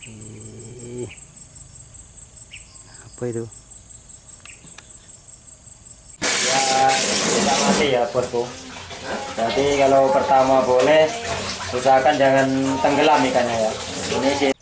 Ih, apa itu? Ya, kita mati ya bosku. Jadi kalau pertama boleh, usahakan jangan tenggelam ikannya ya. Ini sih.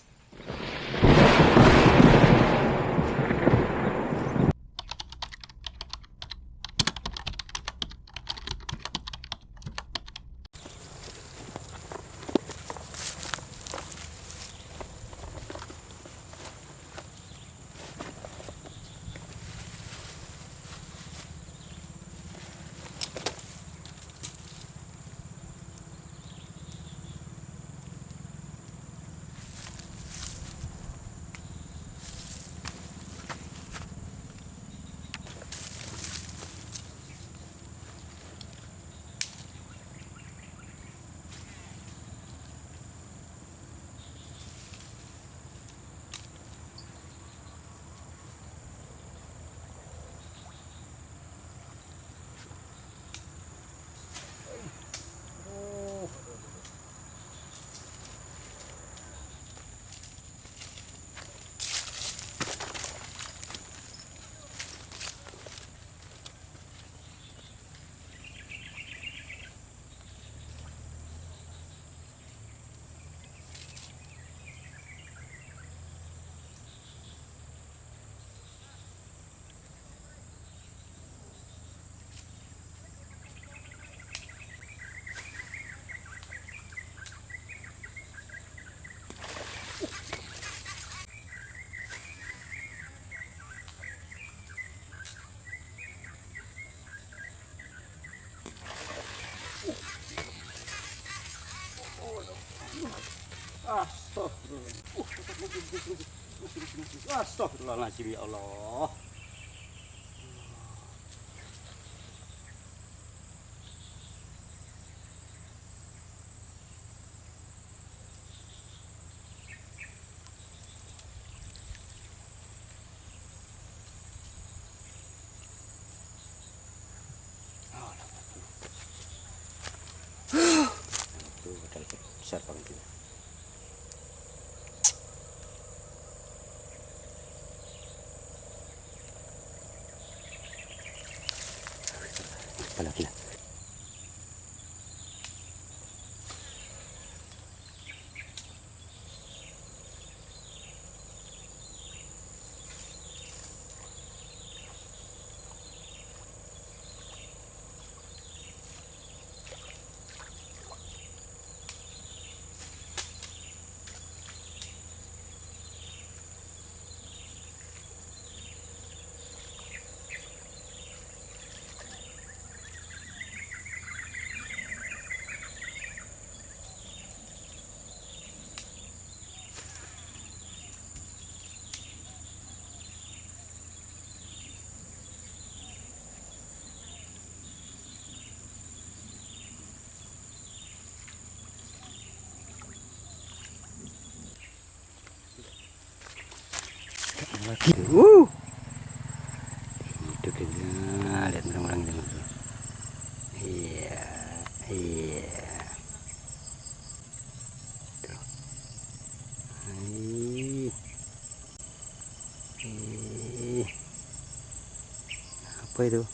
Astagfirullahaladzim ya Allah. Tuh, ada besar banget itu. Apalagi lah. Lagi. Itu kita lihat orang-orang itu. Iya, iya. Tuh. Apa itu?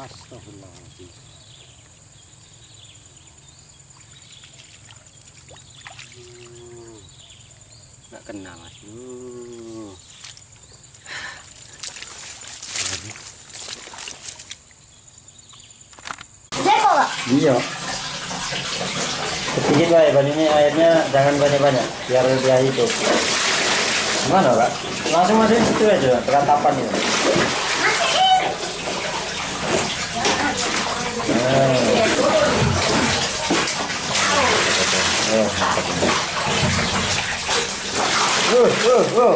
Astagfirullahaladzim. Nggak kena mas. Iya. Sedikit lah ya, ini airnya jangan banyak-banyak biar dia hidup. Gimana Pak? Langsung masukin situ aja, perantapan itu.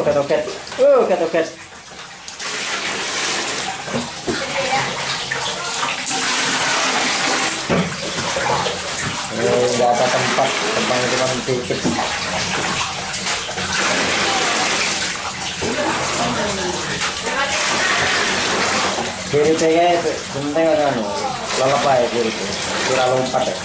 Ketoket. Ketoket. Nggak ada tempat, tempatnya cuma sedikit. Kiri kayak penting kan, lalap aja kiri, kira lompat ya.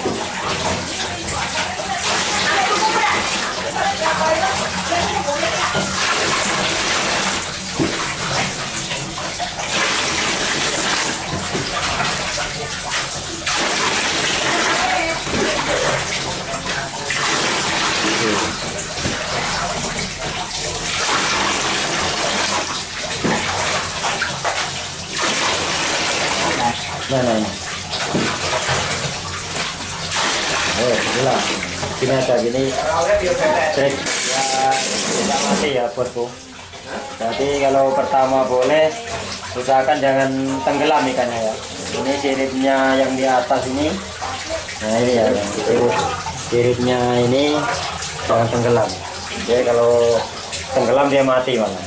Nah. Inilah gini aja gini trik ya, tidak mati ya bosku. Jadi kalau pertama boleh usahakan jangan tenggelam ikannya ya. Ini siripnya yang di atas ini, nah ini ya, siripnya ini jangan tenggelam. Jadi kalau tenggelam dia mati malah.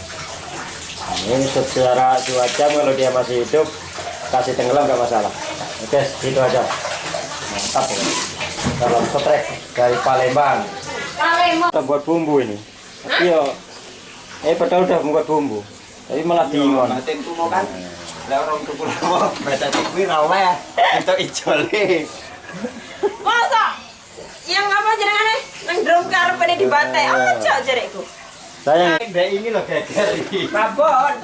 Ini secara cuaca kalau dia masih hidup kasih tenggelam nggak masalah. Oke, itu aja. Mantap ya. Dalam setrek dari Palembang. Kita buat bumbu ini. Tapi yo, padahal udah membuat bumbu. Tapi malah bingung. Batin kuno kan. Lah orang tuku lama baca kuwi rawe entuk ijole. Masa yang apa jenengane nang drum karepane dibantai aja jarekku. Sayang Mbak ini loh geger iki. Babon.